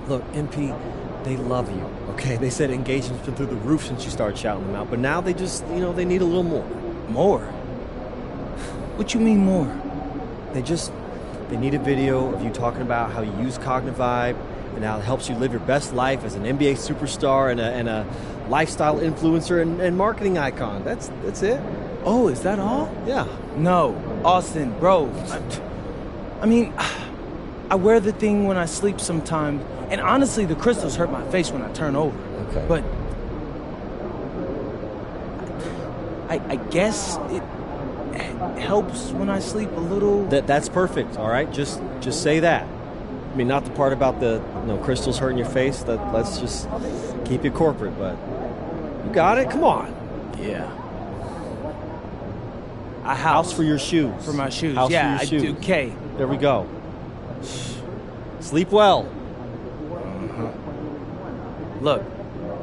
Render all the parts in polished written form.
Look, MP, they love you, okay? They said engagement's been through the roof since you started shouting them out, but now they just, they need a little more. More? What you mean more? They need a video of you talking about how you use Cognivibe and how it helps you live your best life as an NBA superstar and a lifestyle influencer and marketing icon. That's it. Oh, is that all? Yeah. No, Austin, bro. I mean, I wear the thing when I sleep sometimes, and honestly, the crystals hurt my face when I turn over. Okay. But I guess it helps when I sleep a little. That's perfect. All right, just say that. I mean, not the part about the crystals hurting your face. Let's just keep it corporate. But you got it. Come on. Yeah. A house for your shoes. For my shoes. House yeah, for your shoes. I do. Okay. There we go. Sleep well. Look,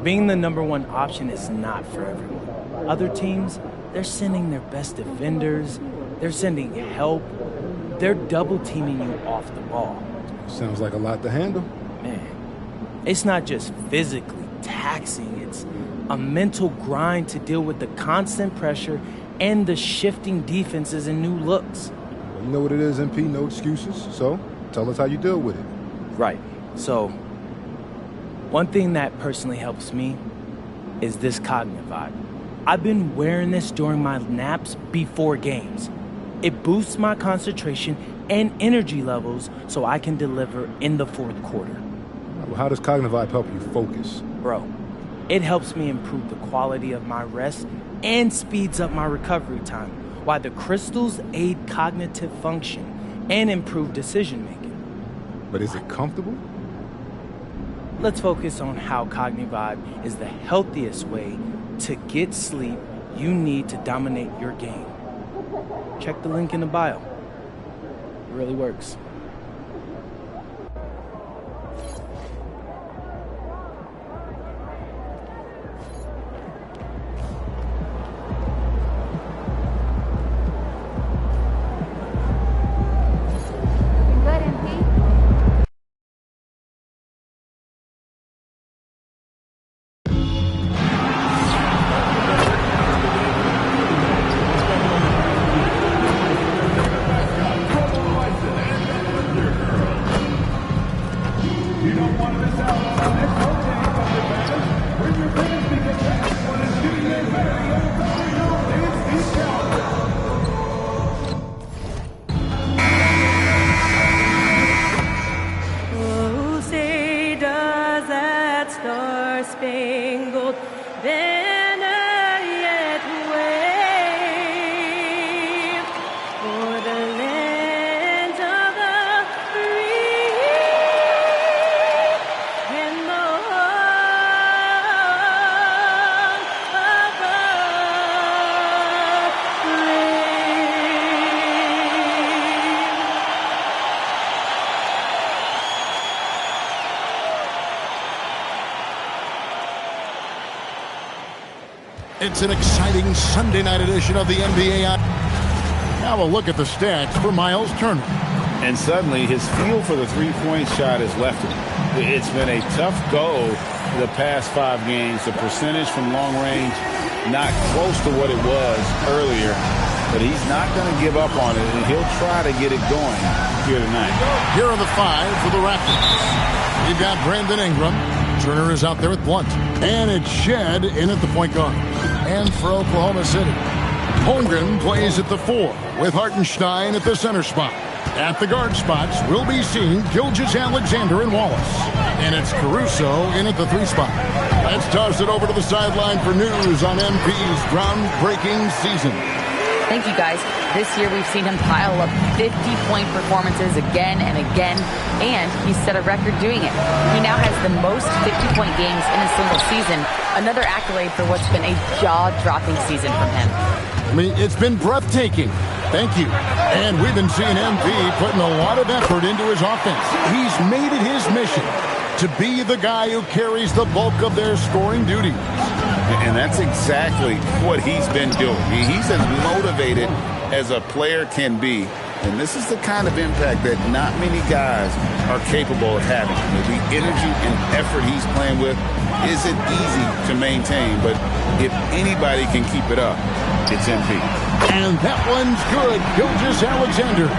being the #1 option is not for everyone. Other teams, they're sending their best defenders. They're sending help. They're double teaming you off the ball. Sounds like a lot to handle. Man, it's not just physically taxing. It's a mental grind to deal with the constant pressure and the shifting defenses and new looks. Well, you know what it is, MP, no excuses. So, tell us how you deal with it. Right. So, one thing that personally helps me is this Cognivibe. I've been wearing this during my naps before games. It boosts my concentration and energy levels so I can deliver in the fourth quarter. Well, how does Cognivibe help you focus? Bro, it helps me improve the quality of my rest and speeds up my recovery time, while the crystals aid cognitive function and improve decision making. But is it comfortable? Let's focus on how Cognivibe is the healthiest way to get sleep you need to dominate your game. Check the link in the bio. It really works. Star-Spangled Banner yet wave for the land of the free and the home of the It's an exciting Sunday night edition of the NBA. Now a look at the stats for Miles Turner. And suddenly his feel for the three-point shot has left him. It's been a tough go the past 5 games. The percentage from long range not close to what it was earlier. But he's not going to give up on it, and he'll try to get it going here tonight. Here are the 5 for the Raptors. You've got Brandon Ingram. Turner is out there with Blunt. And it's Shed in at the point guard. And for Oklahoma City, Holmgren plays at the 4 with Hartenstein at the center spot. At the guard spots, we'll be seeing Gilgeous-Alexander and Wallace. And it's Caruso in at the 3 spot. Let's toss it over to the sideline for news on MP's groundbreaking season. Thank you, guys. This year we've seen him pile up 50-point performances again and again, and he set a record doing it. He now has the most 50-point games in a single season, another accolade for what's been a jaw-dropping season from him. I mean, it's been breathtaking. Thank you. And we've been seeing MP putting a lot of effort into his offense. He's made it his mission to be the guy who carries the bulk of their scoring duties. And that's exactly what he's been doing. He's as motivated as a player can be And this is the kind of impact that not many guys are capable of having. The energy and effort he's playing with isn't easy to maintain, but if anybody can keep it up, it's MP. And that one's good. Gilgeous-Alexander.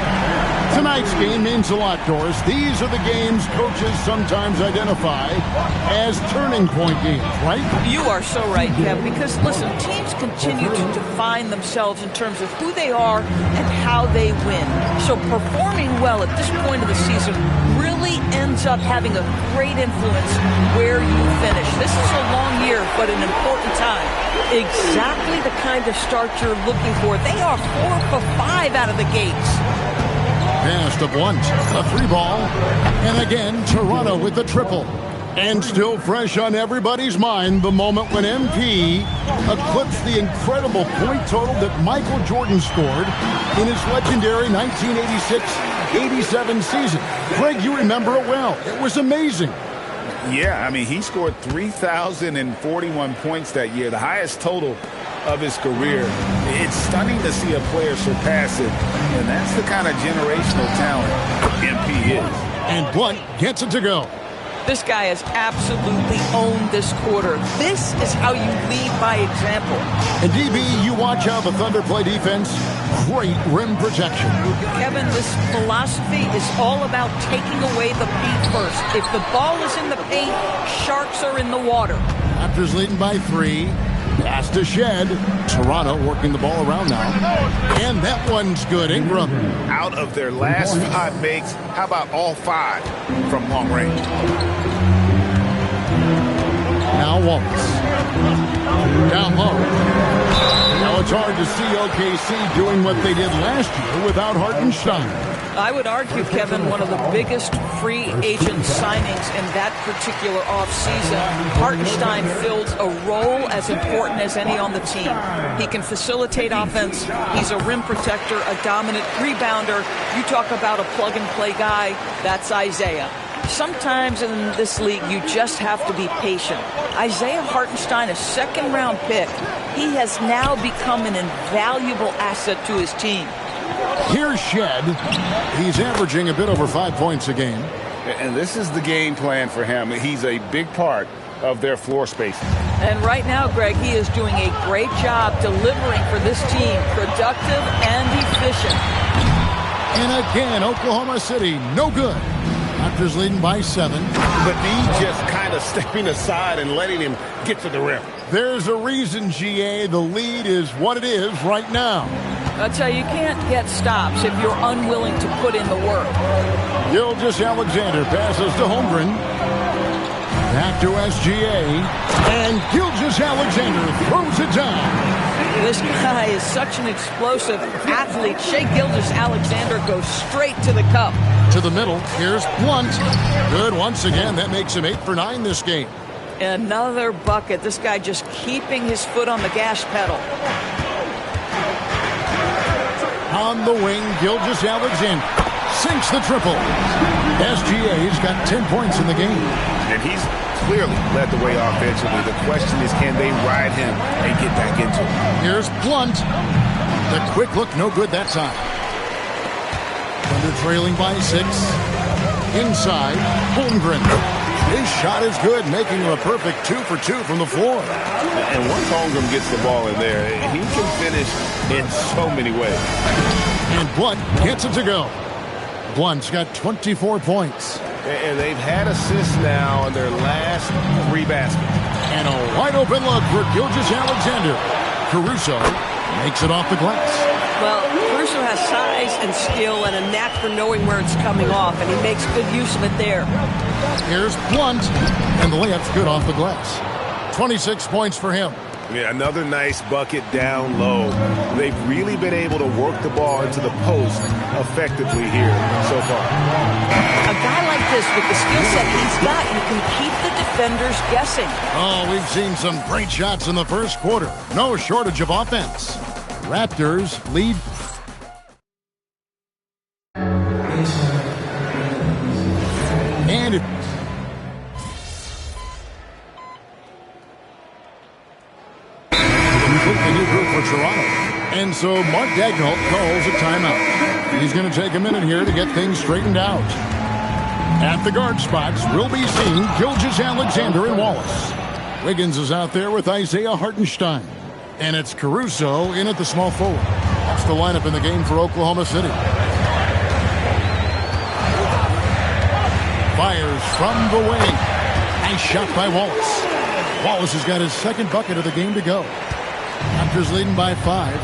Tonight's game means a lot, Doris. These are the games coaches sometimes identify as turning point games, right? You are so right, Kev, because, listen, teams continue to define themselves in terms of who they are and how they win. So performing well at this point of the season really ends up having a great influence where you finish. This is a long year, but an important time. Exactly the kind of start you're looking for. They are 4 for 5 out of the gates. Pass to Blunt, a 3-ball, and again Toronto with the triple. And still fresh on everybody's mind, the moment when MP eclipsed the incredible point total that Michael Jordan scored in his legendary 1986-87 season. Greg, you remember it well. It was amazing. Yeah, I mean, he scored 3,041 points that year, the highest total of his career. It's stunning to see a player surpass it, and that's the kind of generational talent MP is. And Blunt gets it to go. This guy has absolutely owned this quarter. This is how you lead by example. And DB, you watch how the Thunder play defense. Great rim protection. Kevin, this philosophy is all about taking away the paint first. If the ball is in the paint, sharks are in the water. Raptors leading by 3. Pass to Shed. Toronto working the ball around now. And that one's good. Ingram. Out of their last 5 makes, how about all 5 from long range? Now Wallace. Down low. Now it's hard to see OKC doing what they did last year without Hartenstein. I would argue, Kevin, one of the biggest free agent signings in that particular offseason. Hartenstein fills a role as important as any on the team. He can facilitate offense. He's a rim protector, a dominant rebounder. You talk about a plug-and-play guy, that's Isaiah. Sometimes in this league, you just have to be patient. Isaiah Hartenstein, a second-round pick, he has now become an invaluable asset to his team. Here's Shed. He's averaging a bit over 5 points a game. And this is the game plan for him. He's a big part of their floor spacing. And right now, Greg, he is doing a great job delivering for this team, productive and efficient. And again, Oklahoma City, no good. Raptors leading by 7. But me just kind of stepping aside and letting him get to the rim. There's a reason, GA, the lead is what it is right now. That's how you can't get stops if you're unwilling to put in the work. Gilgeous-Alexander passes to Holmgren. Back to SGA. And Gilgeous-Alexander throws it down. This guy is such an explosive athlete. Shai Gilgeous-Alexander goes straight to the cup. To the middle. Here's Blunt. Good once again. That makes him 8 for 9 this game. Another bucket. This guy just keeping his foot on the gas pedal. On the wing, Gilgeous-Alexander sinks the triple. SGA's got 10 points in the game. And he's clearly led the way offensively. The question is, can they ride him and get back into it? Here's Blunt. The quick look, no good that time. Thunder trailing by 6. Inside, Holmgren. His shot is good, making him a perfect 2 for 2 from the floor. And once Holmgren gets the ball in there, he can finish in so many ways. And Blunt gets it to go. Blunt's got 24 points. And they've had assists now in their last 3 baskets. And a wide open look for Gilgeous-Alexander. Caruso makes it off the glass. Well, Caruso has size and skill and a knack for knowing where it's coming off, and he makes good use of it there. Here's Blunt, and the layup's good off the glass. 26 points for him. Yeah, another nice bucket down low. They've really been able to work the ball into the post effectively here so far. A guy like this, with the skill set he's got, you can keep the defenders guessing. Oh, we've seen some great shots in the first quarter. No shortage of offense. Raptors lead. And completely new group for Toronto. And so Mark Daigneault calls a timeout. He's going to take a minute here to get things straightened out. At the guard spots, we'll be seeing Gilgeous-Alexander and Wallace. Wiggins is out there with Isaiah Hartenstein. And it's Caruso in at the small forward. That's the lineup in the game for Oklahoma City. Fires from the wing. Nice shot by Wallace. Wallace has got his second bucket of the game to go. Raptors leading by 5.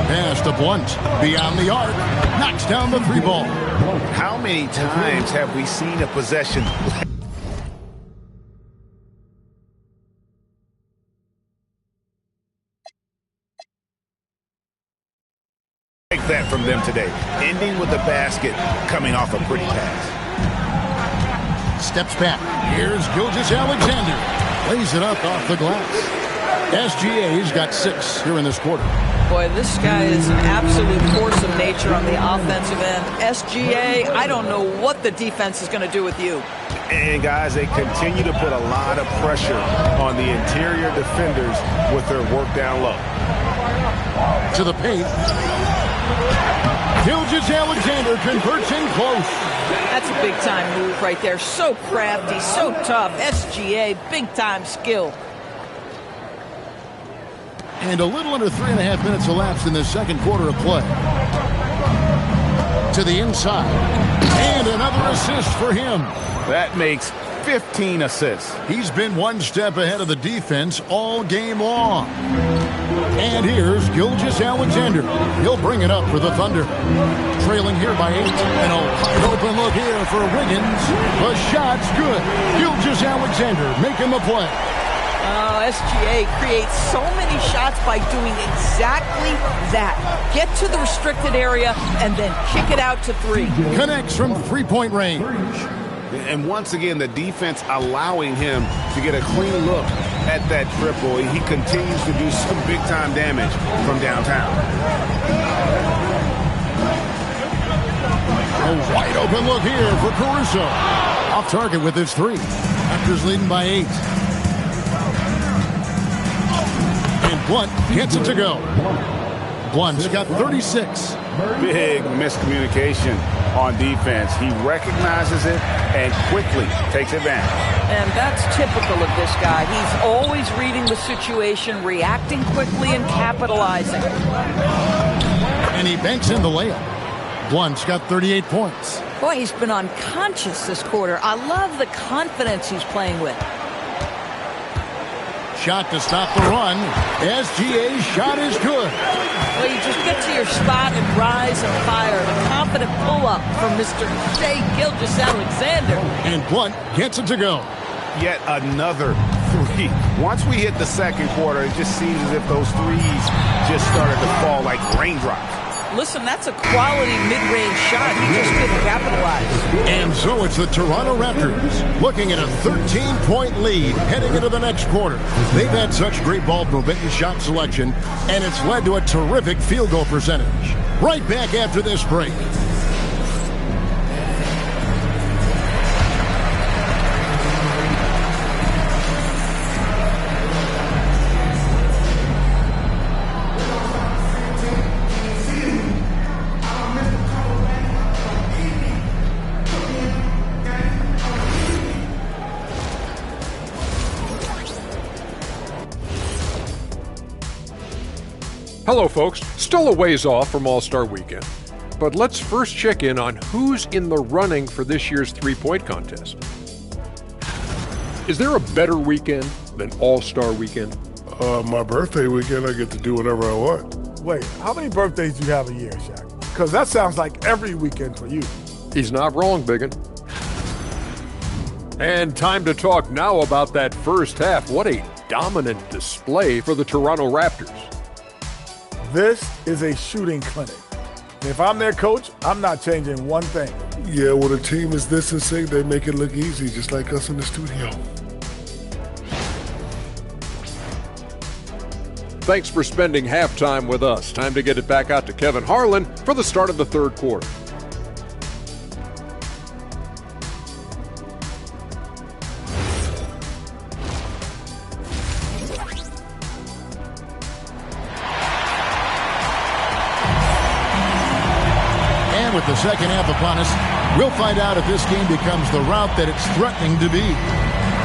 Pass to Blunt. Beyond the arc. Knocks down the 3 ball. How many times have we seen a possession like that from them today? Ending with the basket, coming off a pretty pass. Steps back. Here's Gilgeous-Alexander. Lays it up off the glass. SGA's got 6 here in this quarter. Boy, this guy is an absolute force of nature on the offensive end. SGA, I don't know what the defense is going to do with you. And guys, they continue to put a lot of pressure on the interior defenders with their work down low. To the paint. Gilgeous-Alexander converts in close. That's a big-time move right there. So crafty, so tough. SGA, big-time skill. And a little under 3.5 minutes elapsed in the second quarter of play. To the inside. And another assist for him. That makes 15 assists. He's been one step ahead of the defense all game long. And here's Gilgeous-Alexander. He'll bring it up for the Thunder. Trailing here by 8. And a wide open look here for Wiggins. The shot's good. Gilgeous-Alexander making the play. SGA creates so many shots by doing exactly that. Get to the restricted area and then kick it out to 3. Connects from 3-point range. And once again, the defense allowing him to get a clean look at that triple. He continues to do some big-time damage from downtown. A wide open look here for Caruso. Off target with his 3. Raptors leading by 8. Blunt gets it to go. Blunt's got 36. Big miscommunication on defense. He recognizes it and quickly takes advantage. And that's typical of this guy. He's always reading the situation, reacting quickly, and capitalizing. And he banks in the layup. Blunt's got 38 points. Boy, he's been unconscious this quarter. I love the confidence he's playing with. Shot to stop the run. SGA's shot is good. Well, you just get to your spot and rise and fire. The confident pull-up from Mr. Shai Gilgeous-Alexander. And Blunt gets it to go. Yet another 3. Once we hit the second quarter, it just seems as if those threes just started to fall like raindrops. Listen, that's a quality mid-range shot. He just couldn't capitalize. And so it's the Toronto Raptors looking at a 13-point lead heading into the next quarter. They've had such great ball movement and shot selection, and it's led to a terrific field goal percentage. Right back after this break. Hello folks, still a ways off from All-Star Weekend, but let's first check in on who's in the running for this year's three-point contest. Is there a better weekend than All-Star Weekend? My birthday weekend, I get to do whatever I want. Wait, how many birthdays do you have a year, Shaq? Because that sounds like every weekend for you. He's not wrong, Biggin. And time to talk now about that first half. What a dominant display for the Toronto Raptors. This is a shooting clinic. If I'm their coach, I'm not changing one thing. Yeah, when a team is this in sync, they make it look easy, just like us in the studio. Thanks for spending halftime with us. Time to get it back out to Kevin Harlan for the start of the third quarter. with the second half upon us. We'll find out if this game becomes the route that it's threatening to be.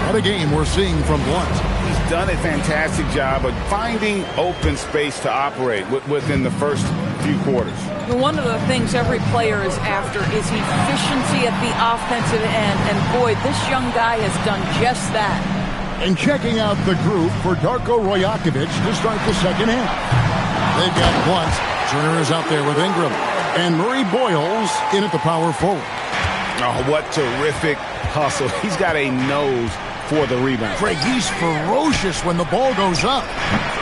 What a game we're seeing from Blount. He's done a fantastic job of finding open space to operate within the first few quarters. One of the things every player is after is efficiency at the offensive end. And boy, this young guy has done just that. And checking out the group for Darko Rojakovic to start the second half. They've got Blount. Turner is out there with Ingram. And Murray Boyles in at the power forward. Oh, what terrific hustle. He's got a nose for the rebound. Craig, he's ferocious when the ball goes up.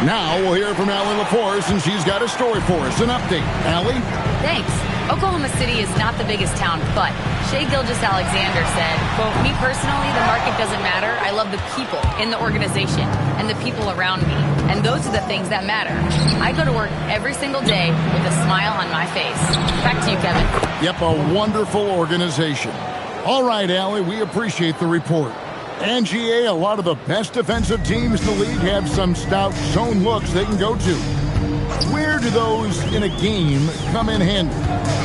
Now we'll hear from Allie LaForce, and she's got a story for us. An update. Allie? Thanks. Oklahoma City is not the biggest town, but Shai Gilgeous-Alexander said, quote, "Me personally, the market doesn't matter. I love the people in the organization and the people around me. And those are the things that matter. I go to work every single day with a smile on my face." Back to you, Kevin. Yep, a wonderful organization. All right, Allie, we appreciate the report. And GA, a lot of the best defensive teams in the league have some stout zone looks they can go to. Where do those in a game come in handy?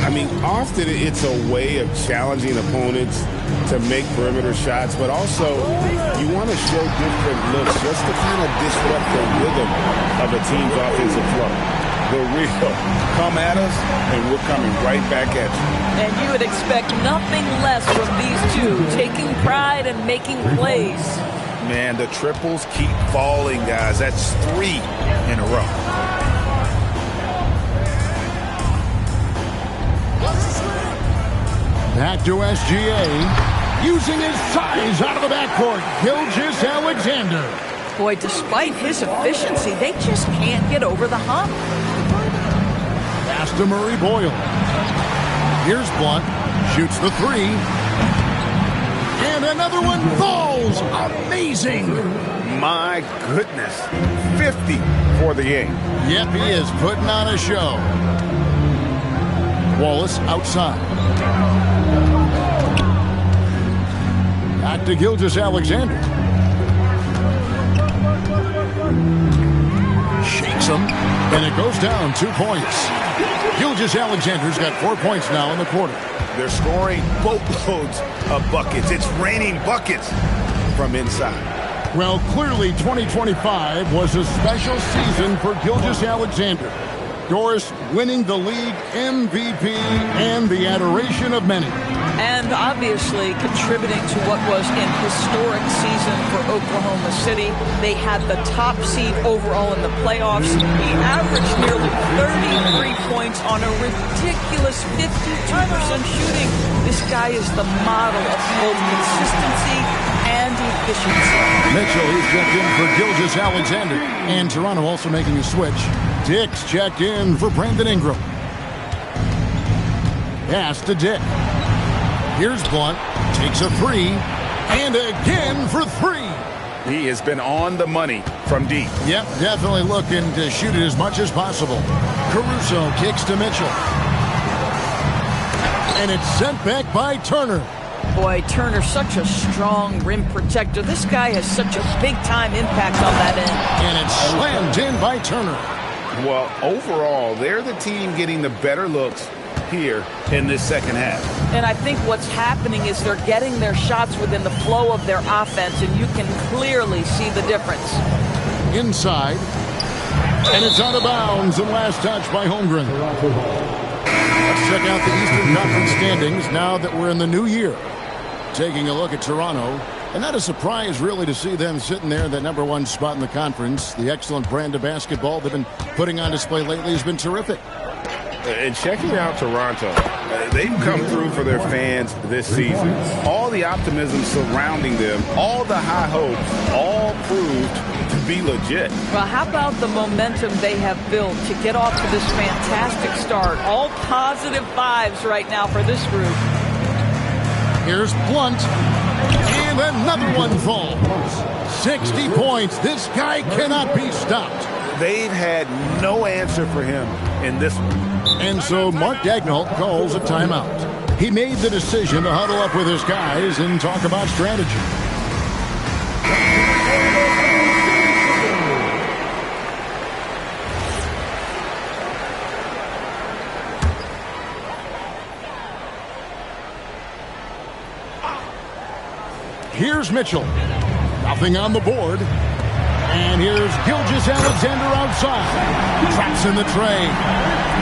I mean, often it's a way of challenging opponents to make perimeter shots, but also you want to show different looks just to kind of disrupt the rhythm of a team's offensive flow. The real come at us, and we're coming right back at you. And you would expect nothing less from these two, taking pride and making plays. Man, the triples keep falling, guys. That's 3 in a row. Back to SGA, using his size out of the backcourt, Gilgeous-Alexander. Boy, despite his efficiency, they just can't get over the hump. Pass to Murray Boyle. Here's Blount, shoots the 3. And another one falls. Amazing. My goodness. 50 for the game. Yep, he is putting on a show. Wallace outside. Back to Gilgeous-Alexander. Shakes him, and it goes down 2 points. Gilgeous-Alexander's got 4 points now in the quarter. They're scoring boatloads of buckets. It's raining buckets from inside. Well, clearly 2025 was a special season for Gilgeous-Alexander. Doris winning the league MVP and the adoration of many. And obviously contributing to what was an historic season for Oklahoma City. They had the top seed overall in the playoffs. He averaged nearly 33 points on a ridiculous 52% shooting. This guy is the model of both consistency and efficiency. Mitchell, he's checked in for Gilgeous-Alexander. And Toronto also making a switch. Dick's checked in for Brandon Ingram. Pass to Dick. Here's Blount, takes a 3, and again for 3. He has been on the money from deep. Yep, definitely looking to shoot it as much as possible. Caruso kicks to Mitchell. And it's sent back by Turner. Boy, Turner, such a strong rim protector. This guy has such a big-time impact on that end. And it's slammed in by Turner. Well, overall, they're the team getting the better looks here in this second half. And I think what's happening is they're getting their shots within the flow of their offense, and you can clearly see the difference. Inside, and it's out of bounds, and last touch by Holmgren. Let's check out the Eastern Conference standings now that we're in the new year. Taking a look at Toronto, and not a surprise really to see them sitting there in that #1 spot in the conference. The excellent brand of basketball they've been putting on display lately has been terrific. And checking out Toronto, they've come through for their fans this season. All the optimism surrounding them, all the high hopes, all proved to be legit. Well, how about the momentum they have built to get off to this fantastic start? All positive vibes right now for this group. Here's Blount, and another one falls. 60 points. This guy cannot be stopped. They've had no answer for him in this one. And so Mark Daigneault calls a timeout. He made the decision to huddle up with his guys and talk about strategy. Here's Mitchell. Nothing on the board. And here's Gilgeous-Alexander outside. Traps in the tray.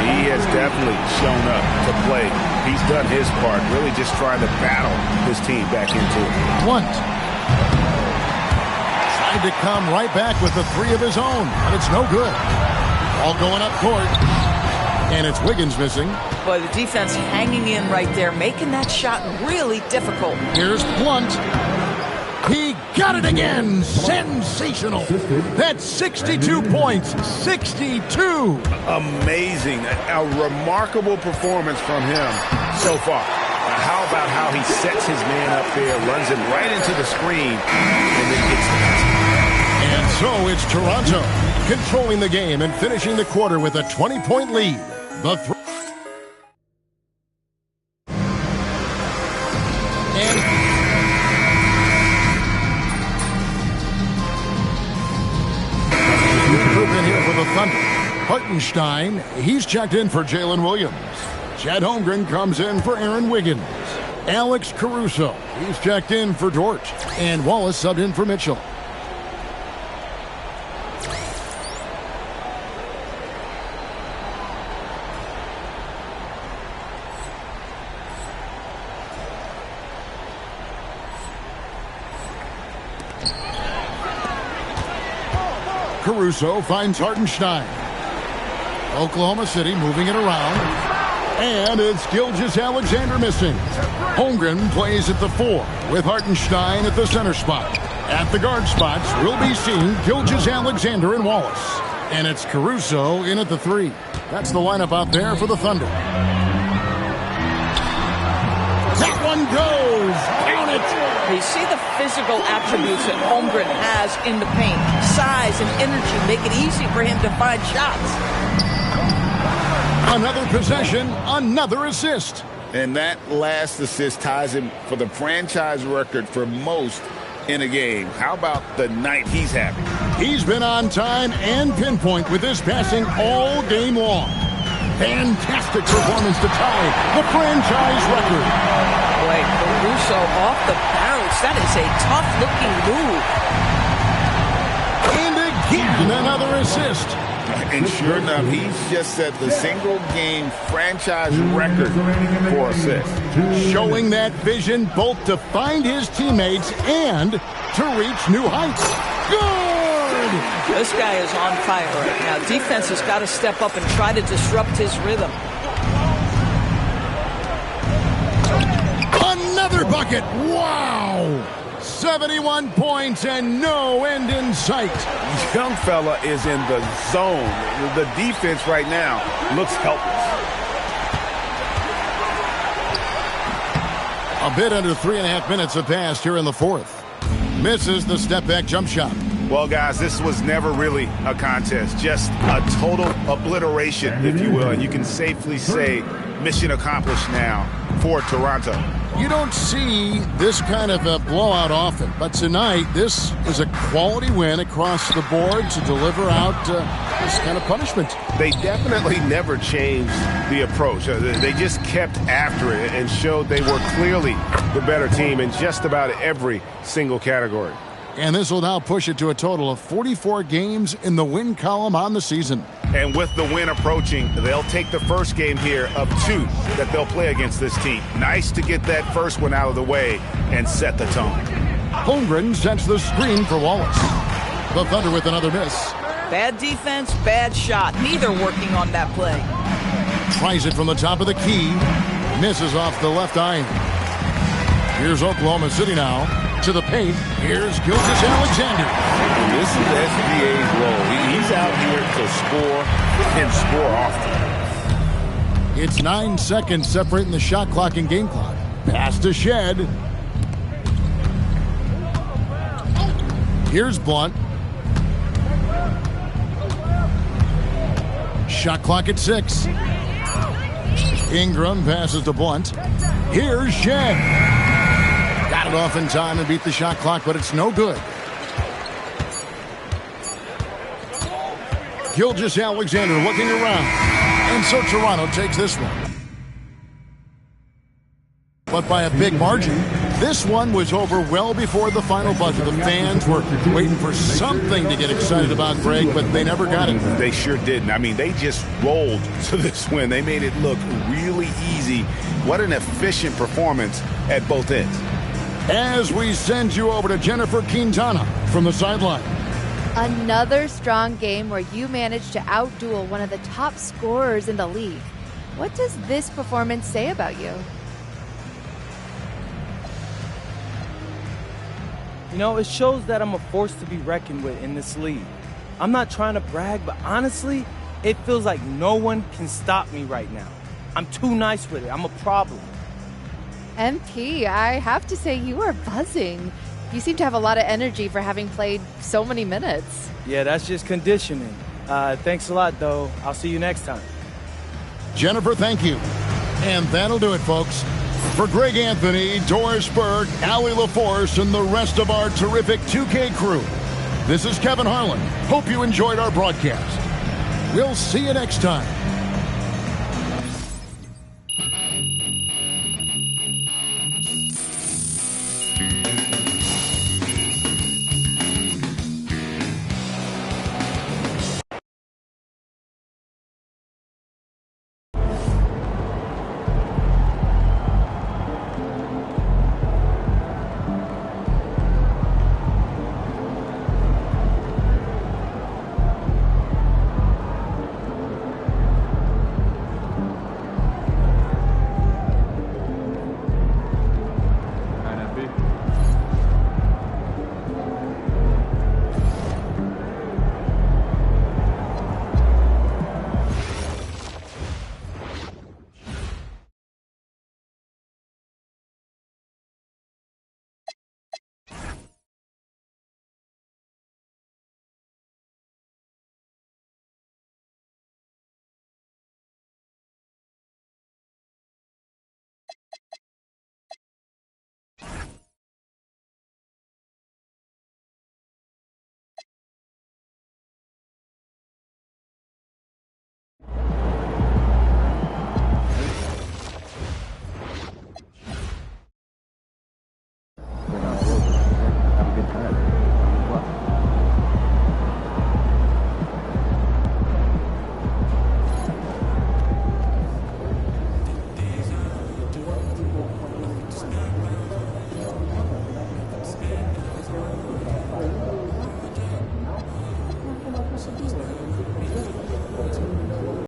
He has definitely shown up to play. He's done his part, really just trying to battle his team back into it. Blunt. Tried to come right back with the three of his own, but it's no good. All going up court. And it's Wiggins missing. Boy, the defense hanging in right there, making that shot really difficult. Here's Blunt. He got it again. Sensational. That's 62 points. 62. Amazing. A remarkable performance from him so far. How about how he sets his man up there, runs him right into the screen, and then gets the basket. And so it's Toronto controlling the game and finishing the quarter with a 20-point lead. Hartenstein, he's checked in for Jalen Williams. Chet Holmgren comes in for Aaron Wiggins. Alex Caruso, he's checked in for Dort. And Wallace subbed in for Mitchell. Caruso finds Hartenstein. Oklahoma City moving it around. And it's Gilgeous-Alexander missing. Holmgren plays at the 4 with Hartenstein at the center spot. At the guard spots, we'll be seeing Gilgeous-Alexander and Wallace. And it's Caruso in at the 3. That's the lineup out there for the Thunder. That one goes. Count it. You see the physical attributes that Holmgren has in the paint. Size and energy make it easy for him to find shots. Another possession, another assist. And that last assist ties him for the franchise record for most in a game. How about the night he's having? He's been on time and pinpoint with his passing all game long. Fantastic performance to tie the franchise record. Boy, Caruso off the bounce. That is a tough-looking move. And again, another assist. And sure enough, he's just set the single-game franchise record for assists. Showing that vision both to find his teammates and to reach new heights. Good! This guy is on fire right now. Defense has got to step up and try to disrupt his rhythm. Another bucket! Wow! 71 points and no end in sight. Young fella is in the zone. The defense right now looks helpless. A bit under 3.5 minutes have passed here in the fourth. Misses the step-back jump shot. Well, guys, this was never really a contest. Just a total obliteration, if you will. And you can safely say mission accomplished now for Toronto. You don't see this kind of a blowout often, but tonight this is a quality win across the board to deliver out this kind of punishment. They definitely never changed the approach. They just kept after it and showed they were clearly the better team in just about every single category. And this will now push it to a total of 44 games in the win column on the season. And with the win approaching, they'll take the first game here of 2 that they'll play against this team. Nice to get that first one out of the way and set the tone. Holmgren sets the screen for Wallace. The Thunder with another miss. Bad defense, bad shot. Neither working on that play. Tries it from the top of the key. Misses off the left iron. Here's Oklahoma City now. To the paint, here's Gilgeous-Alexander. And this is SGA's role. He's out here to score and score often. It's 9 seconds separating the shot clock and game clock. Pass to Shed. Here's Blunt. Shot clock at 6. Ingram passes to Blunt. Here's Shed. Got it off in time and beat the shot clock, but it's no good. Gilgeous-Alexander looking around. And so Toronto takes this one. But by a big margin, This one was over well before the final buzzer. The fans were waiting for something to get excited about, Greg, but they never got it. They sure didn't. I mean, they just rolled to this win. They made it look really easy. What an efficient performance at both ends. As we send you over to Jennifer Quintana from the sideline. Another strong game where you managed to outduel one of the top scorers in the league. What does this performance say about you? You know, it shows that I'm a force to be reckoned with in this league. I'm not trying to brag, but honestly, it feels like no one can stop me right now. I'm too nice with it. I'm a problem. MP, I have to say you are buzzing. You seem to have a lot of energy for having played so many minutes. Yeah, that's just conditioning. Thanks a lot, though. I'll see you next time. Jennifer, thank you. And that'll do it, folks. For Greg Anthony, Doris Burke, Allie LaForce, and the rest of our terrific 2K crew, this is Kevin Harlan. Hope you enjoyed our broadcast. We'll see you next time.